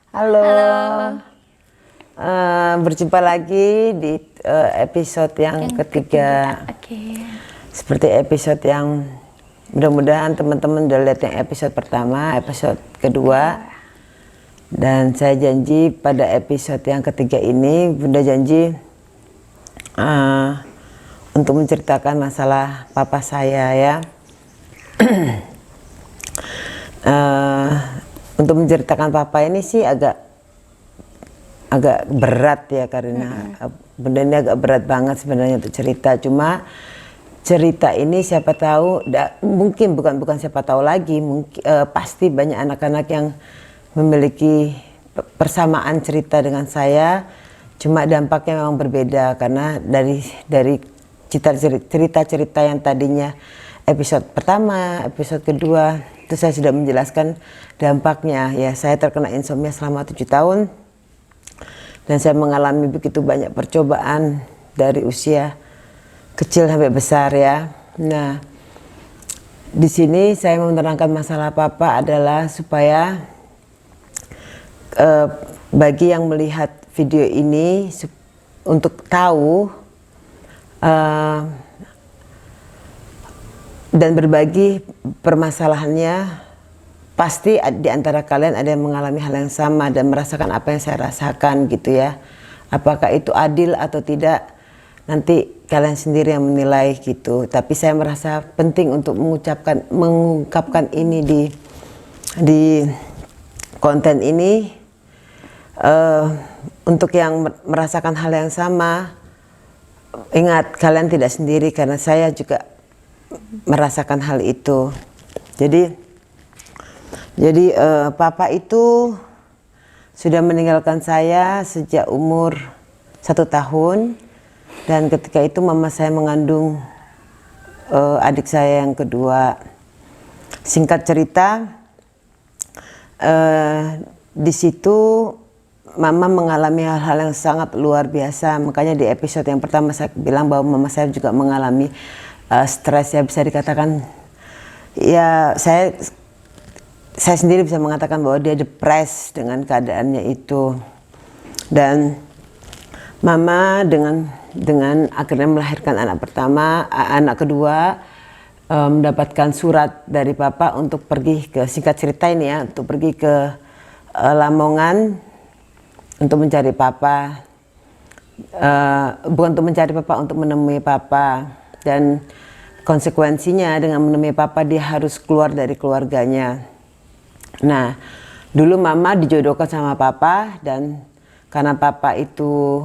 Halo, Halo. Berjumpa lagi di episode yang ketiga. Oke. Seperti episode yang mudah-mudahan teman-teman udah lihat yang episode pertama, episode kedua. Dan saya janji pada episode yang ketiga ini, Bunda janji untuk menceritakan masalah papa saya ya. Untuk menceritakan papa ini sih agak berat ya, karena benda ini agak berat banget sebenarnya untuk cerita. Cuma cerita ini siapa tahu, mungkin bukan siapa tahu lagi, mungkin pasti banyak anak-anak yang memiliki persamaan cerita dengan saya. Cuma dampaknya memang berbeda karena dari cerita-cerita yang tadinya episode pertama, episode kedua itu saya sudah menjelaskan dampaknya. Ya, saya terkena insomnia selama 7 tahun dan saya mengalami begitu banyak percobaan dari usia kecil sampai besar ya. Nah, di sini saya mau menerangkan masalah papa adalah supaya bagi yang melihat video ini untuk tahu dan berbagi permasalahannya. Pasti di antara kalian ada yang mengalami hal yang sama dan merasakan apa yang saya rasakan gitu ya. Apakah itu adil atau tidak, nanti kalian sendiri yang menilai gitu. Tapi saya merasa penting untuk mengungkapkan ini di konten ini, untuk yang merasakan hal yang sama. Ingat, kalian tidak sendiri karena saya juga merasakan hal itu. Jadi papa itu sudah meninggalkan saya sejak umur 1 tahun, dan ketika itu mama saya mengandung adik saya yang kedua. Singkat cerita, di situ mama mengalami hal-hal yang sangat luar biasa. Makanya di episode yang pertama saya bilang bahwa mama saya juga mengalami stres ya, bisa dikatakan ya, saya sendiri bisa mengatakan bahwa dia depres dengan keadaannya itu. Dan mama dengan akhirnya melahirkan anak pertama, anak kedua, mendapatkan surat dari papa untuk pergi ke, singkat cerita ini ya, untuk pergi ke Lamongan untuk mencari papa. Bukan untuk mencari papa, untuk menemui papa. Dan konsekuensinya dengan menemui papa, dia harus keluar dari keluarganya. Nah, dulu mama dijodohkan sama papa, dan karena papa itu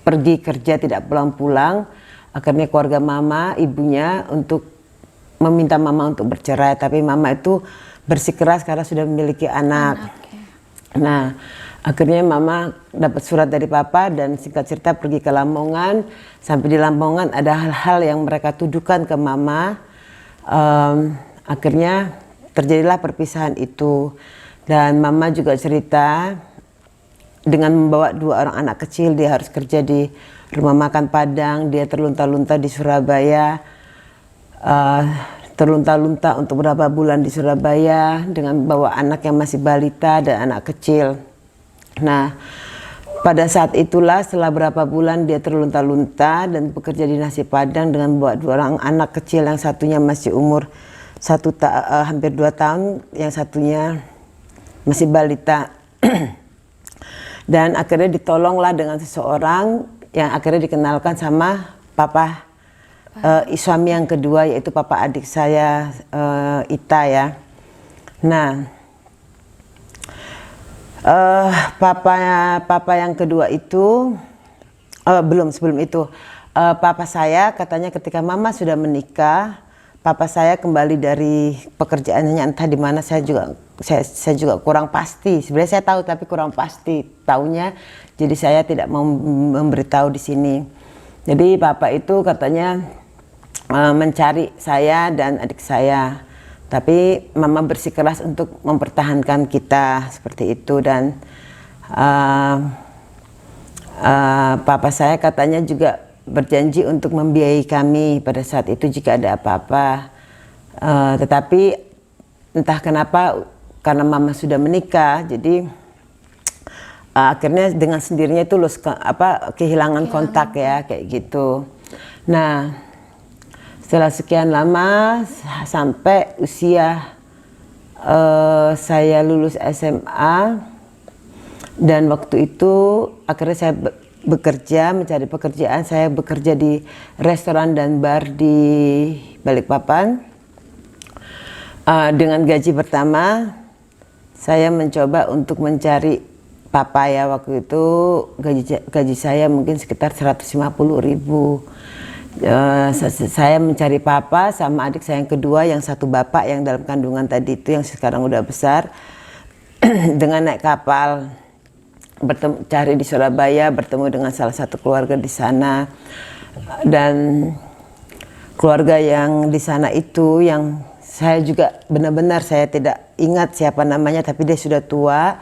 pergi kerja tidak pulang-pulang, akhirnya keluarga mama, ibunya untuk meminta mama untuk bercerai. Tapi mama itu bersikeras karena sudah memiliki anak. Nah, akhirnya mama dapat surat dari papa dan singkat cerita pergi ke Lamongan. Sampai di Lamongan ada hal-hal yang mereka tuduhkan ke mama. Akhirnya terjadilah perpisahan itu. Dan mama juga cerita dengan membawa 2 orang anak kecil, dia harus kerja di rumah makan Padang. Dia terlunta-lunta di Surabaya, terlunta-lunta untuk beberapa bulan di Surabaya dengan bawa anak yang masih balita dan anak kecil. Nah, pada saat itulah setelah berapa bulan dia terlunta-lunta dan bekerja di nasi Padang dengan bawa 2 orang anak kecil, yang satunya masih umur hampir 2 tahun, yang satunya masih balita. Dan akhirnya ditolonglah dengan seseorang yang akhirnya dikenalkan sama papa suami yang kedua, yaitu papa adik saya, Ita ya. Nah, papa yang kedua itu sebelum itu papa saya katanya ketika mama sudah menikah, papa saya kembali dari pekerjaannya entah di mana. Saya juga kurang pasti. Sebenarnya saya tahu tapi kurang pasti taunya. Jadi saya tidak mau memberitahu di sini. Jadi papa itu katanya mencari saya dan adik saya. Tapi mama bersikeras untuk mempertahankan kita seperti itu. Dan papa saya katanya juga berjanji untuk membiayai kami pada saat itu jika ada apa-apa. Tetapi entah kenapa karena mama sudah menikah, jadi akhirnya dengan sendirinya itu kehilangan kontak ya, kayak gitu. Nah, setelah sekian lama sampai usia saya lulus SMA, dan waktu itu akhirnya saya bekerja, mencari pekerjaan. Saya bekerja di restoran dan bar di Balikpapan. Dengan gaji pertama, saya mencoba untuk mencari papa ya. Waktu itu gaji saya mungkin sekitar 150.000. Saya mencari papa sama adik saya yang kedua, yang satu bapak yang dalam kandungan tadi itu, yang sekarang udah besar. Dengan naik kapal, cari di Surabaya, bertemu dengan salah satu keluarga di sana. Dan keluarga yang di sana itu, yang saya juga benar-benar saya tidak ingat siapa namanya, tapi dia sudah tua.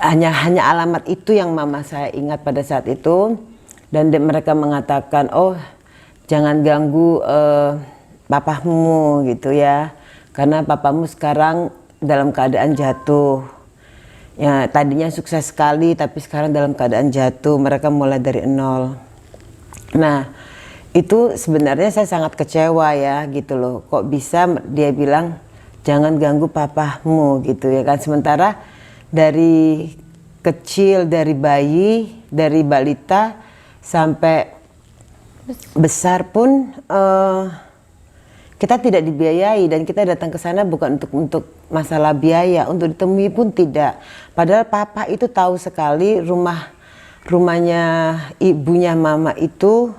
Hanya alamat itu yang mama saya ingat pada saat itu. Dan mereka mengatakan, oh jangan ganggu papamu gitu ya, karena papamu sekarang dalam keadaan jatuh. Ya, tadinya sukses sekali tapi sekarang dalam keadaan jatuh. Mereka mulai dari nol. Nah, itu sebenarnya saya sangat kecewa ya gitu loh. Kok bisa dia bilang jangan ganggu papamu gitu ya kan. Sementara dari kecil, dari bayi, dari balita sampai besar pun kita tidak dibiayai, dan kita datang ke sana bukan untuk masalah biaya, untuk ditemui pun tidak. Padahal papa itu tahu sekali rumahnya ibunya mama itu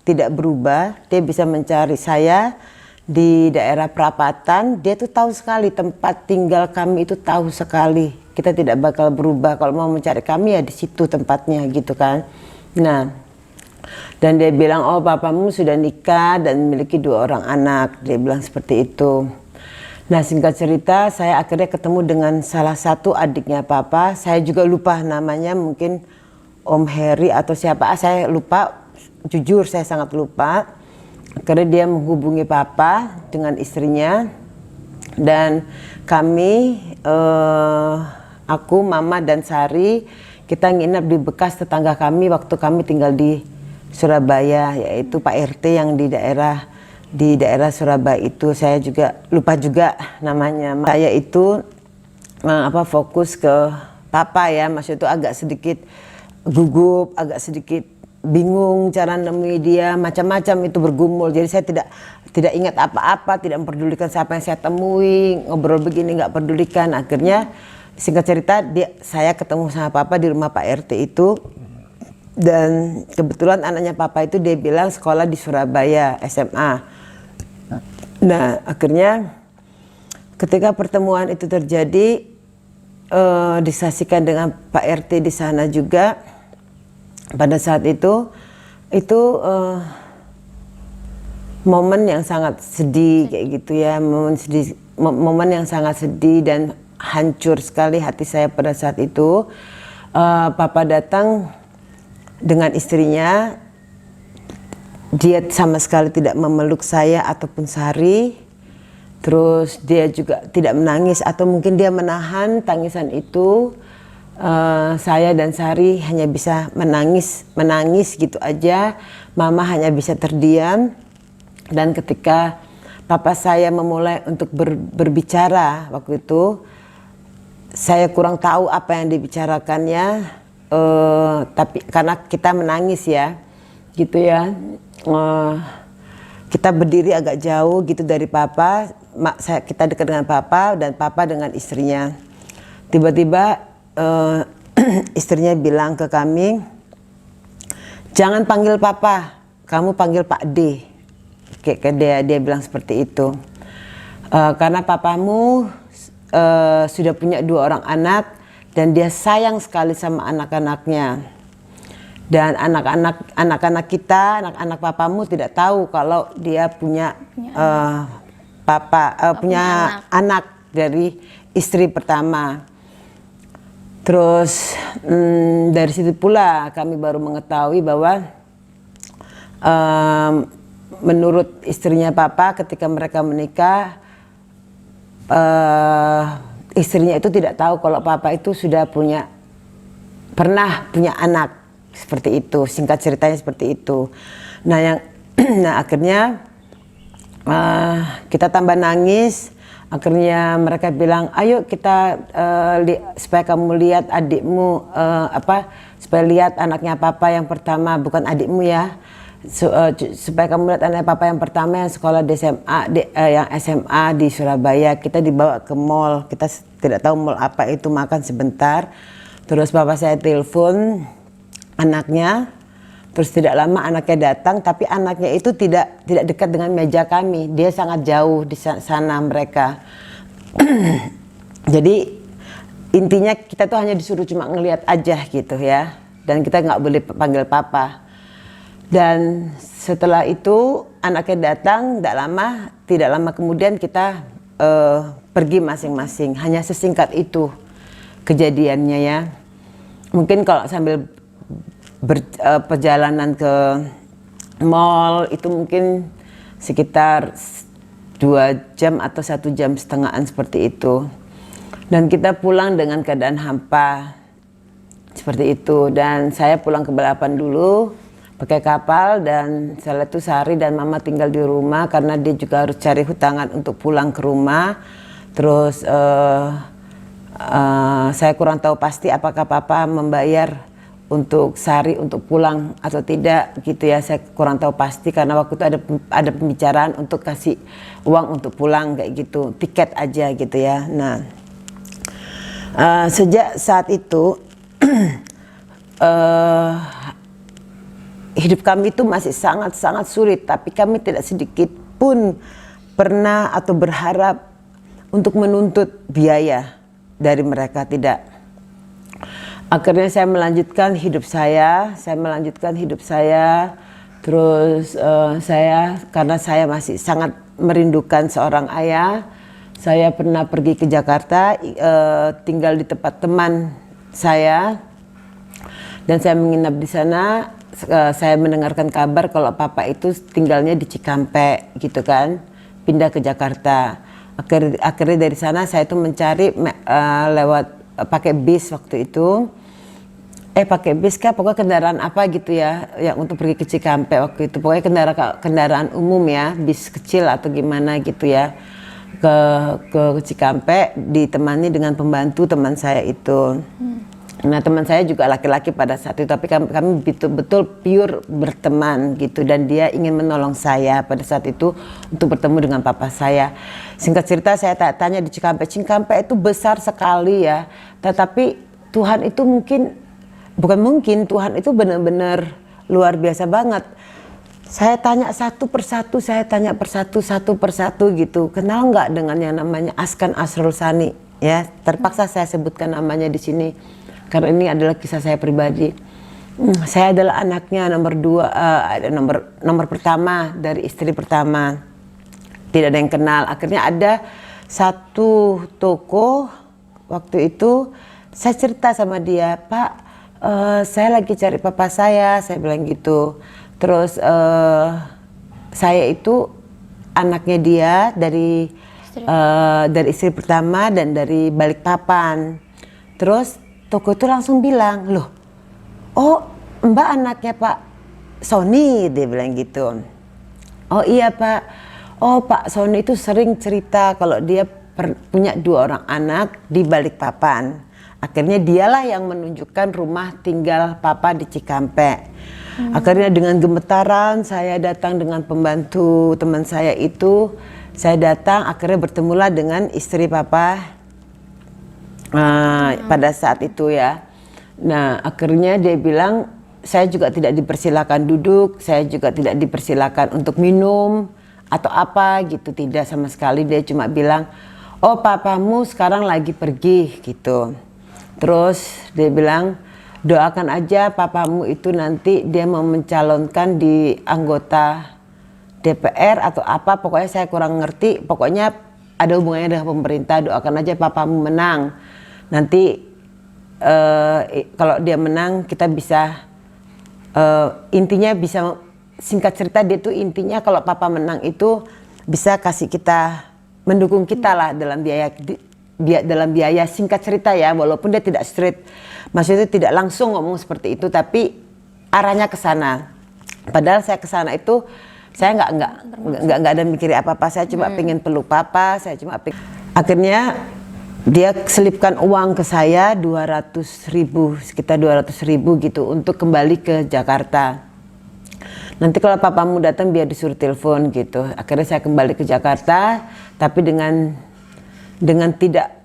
tidak berubah. Dia bisa mencari saya di daerah perapatan. Dia tuh tahu sekali tempat tinggal kami itu, tahu sekali. Kita tidak bakal berubah, kalau mau mencari kami ya di situ tempatnya gitu kan. Nah, dan dia bilang, oh papamu sudah nikah dan memiliki 2 orang anak. Dia bilang seperti itu. Nah, singkat cerita, saya akhirnya ketemu dengan salah satu adiknya papa. Saya juga lupa namanya, mungkin Om Heri atau siapa, saya lupa. Jujur saya sangat lupa. Akhirnya dia menghubungi papa dengan istrinya. Dan kami, aku, mama dan Sari, kita nginep di bekas tetangga kami waktu kami tinggal di Surabaya, yaitu Pak RT yang di daerah Surabaya itu. Saya juga lupa juga namanya. Saya itu fokus ke papa ya, maksud itu agak sedikit gugup, agak sedikit bingung cara nemui dia, macam-macam itu bergumul. Jadi saya tidak ingat apa-apa, tidak memperdulikan siapa yang saya temui, ngobrol begini nggak pedulikan. Akhirnya singkat cerita saya ketemu sama papa di rumah Pak RT itu. Dan kebetulan anaknya papa itu dia bilang sekolah di Surabaya, SMA. Nah, akhirnya ketika pertemuan itu terjadi, disaksikan dengan Pak RT di sana juga. Pada saat itu momen yang sangat sedih kayak gitu ya, momen yang sangat sedih dan hancur sekali hati saya pada saat itu. Papa datang dengan istrinya, dia sama sekali tidak memeluk saya ataupun Sari. Terus dia juga tidak menangis, atau mungkin dia menahan tangisan itu. Saya dan Sari hanya bisa menangis gitu aja. Mama hanya bisa terdiam. Dan ketika papa saya memulai untuk berbicara waktu itu, saya kurang tahu apa yang dibicarakannya. Tapi karena kita menangis ya, gitu ya, kita berdiri agak jauh gitu dari papa. Kita dekat dengan papa dan papa dengan istrinya. Tiba-tiba istrinya bilang ke kami, jangan panggil papa, kamu panggil Pak D. Kayak dia bilang seperti itu. Karena papamu sudah punya 2 orang anak. Dan dia sayang sekali sama anak-anaknya. Dan anak-anak kita, anak-anak papamu tidak tahu kalau dia punya anak dari istri pertama. Terus dari situ pula kami baru mengetahui bahwa menurut istrinya papa ketika mereka menikah, istrinya itu tidak tahu kalau papa itu sudah pernah punya anak seperti itu. Singkat ceritanya seperti itu. Nah nah akhirnya kita tambah nangis. Akhirnya mereka bilang, ayo kita supaya kamu lihat adikmu, supaya lihat anaknya papa yang pertama, bukan adikmu ya. Supaya kamu lihat anaknya papa yang pertama yang sekolah di SMA, yang SMA di Surabaya. Kita dibawa ke mall, kita tidak tahu mall apa itu, makan sebentar. Terus papa saya telepon anaknya. Terus tidak lama anaknya datang, tapi anaknya itu tidak dekat dengan meja kami. Dia sangat jauh di sana mereka. Jadi intinya kita tuh hanya disuruh cuma ngelihat aja gitu ya. Dan kita nggak boleh panggil papa. Dan setelah itu anaknya datang, tidak lama kemudian kita pergi masing-masing. Hanya sesingkat itu kejadiannya ya. Mungkin kalau sambil perjalanan ke mall itu mungkin sekitar 2 jam atau 1,5 jam seperti itu. Dan kita pulang dengan keadaan hampa seperti itu. Dan saya pulang ke Balapan dulu pakai kapal, dan setelah itu Sari dan Mama tinggal di rumah karena dia juga harus cari hutangan untuk pulang ke rumah. Terus saya kurang tahu pasti apakah Papa membayar untuk Sari untuk pulang atau tidak gitu ya, saya kurang tahu pasti karena waktu itu ada pembicaraan untuk kasih uang untuk pulang kayak gitu, tiket aja gitu ya. Nah sejak saat itu hidup kami itu masih sangat sulit, tapi kami tidak sedikit pun pernah atau berharap untuk menuntut biaya dari mereka, tidak. Akhirnya saya melanjutkan hidup saya, terus karena saya masih sangat merindukan seorang ayah, saya pernah pergi ke Jakarta, tinggal di tempat teman saya, dan saya menginap di sana. Saya mendengarkan kabar kalau papa itu tinggalnya di Cikampek gitu kan, pindah ke Jakarta. Akhirnya dari sana saya tuh mencari lewat pakai bis waktu itu. Pakai bis kah, pokoknya kendaraan apa gitu ya, yang untuk pergi ke Cikampek waktu itu. Pokoknya kendaraan umum ya, bis kecil atau gimana gitu ya, ke Cikampek, ditemani dengan pembantu teman saya itu. Nah teman saya juga laki-laki pada saat itu, tapi kami betul-betul pure berteman gitu, dan dia ingin menolong saya pada saat itu untuk bertemu dengan papa saya. Singkat cerita saya tanya di Cikampek itu besar sekali ya, tetapi Tuhan itu Tuhan itu benar-benar luar biasa banget. Saya tanya satu persatu gitu, kenal nggak dengan yang namanya Askan Asrul Sani ya, terpaksa saya sebutkan namanya di sini karena ini adalah kisah saya pribadi. Saya adalah anaknya nomor pertama dari istri pertama, tidak ada yang kenal. Akhirnya ada satu toko waktu itu, saya cerita sama dia, Pak, saya lagi cari papa saya bilang gitu. Terus saya itu anaknya dia dari istri pertama dan dari Balikpapan. Terus toko itu langsung bilang, loh, oh Mbak anaknya Pak Sony, dia bilang gitu. Oh iya Pak, oh Pak Sony itu sering cerita kalau dia punya 2 orang anak di Balikpapan. Akhirnya dialah yang menunjukkan rumah tinggal papa di Cikampek. Akhirnya dengan gemetaran saya datang dengan pembantu teman saya itu. Saya datang, akhirnya bertemulah dengan istri papa pada saat itu ya. Nah akhirnya dia bilang, saya juga tidak dipersilakan duduk, saya juga tidak dipersilakan untuk minum atau apa gitu, tidak sama sekali. Dia cuma bilang, oh papamu sekarang lagi pergi gitu. Terus dia bilang, doakan aja papamu itu nanti dia mau mencalonkan di anggota DPR atau apa, pokoknya saya kurang ngerti, pokoknya ada hubungannya dengan pemerintah, doakan aja papamu menang. Nanti kalau dia menang kita bisa, intinya bisa, singkat cerita dia tuh intinya kalau papa menang itu bisa kasih kita, mendukung kita lah dalam biaya dalam biaya, singkat cerita ya, walaupun dia tidak straight, maksudnya tidak langsung ngomong seperti itu, tapi arahnya ke sana. Padahal saya ke sana itu saya nggak ada mikirin apa-apa, saya cuma pengen peluk papa, akhirnya dia selipkan uang ke saya 200.000, sekitar 200.000 gitu untuk kembali ke Jakarta. Nanti kalau papamu datang biar disuruh telepon gitu. Akhirnya saya kembali ke Jakarta, tapi dengan tidak.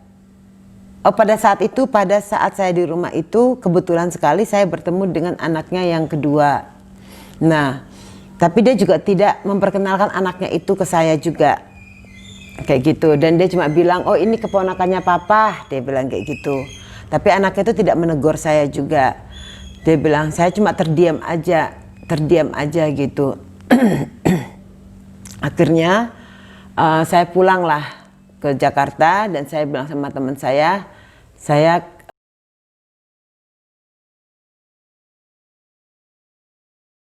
Oh, pada saat saya di rumah itu kebetulan sekali saya bertemu dengan anaknya yang kedua. Nah, tapi dia juga tidak memperkenalkan anaknya itu ke saya juga. Kayak gitu, dan dia cuma bilang, oh ini keponakannya papa, dia bilang kayak gitu. Tapi anaknya itu tidak menegur saya juga. Dia bilang, saya cuma terdiam aja gitu. Akhirnya saya pulanglah ke Jakarta dan saya bilang sama teman saya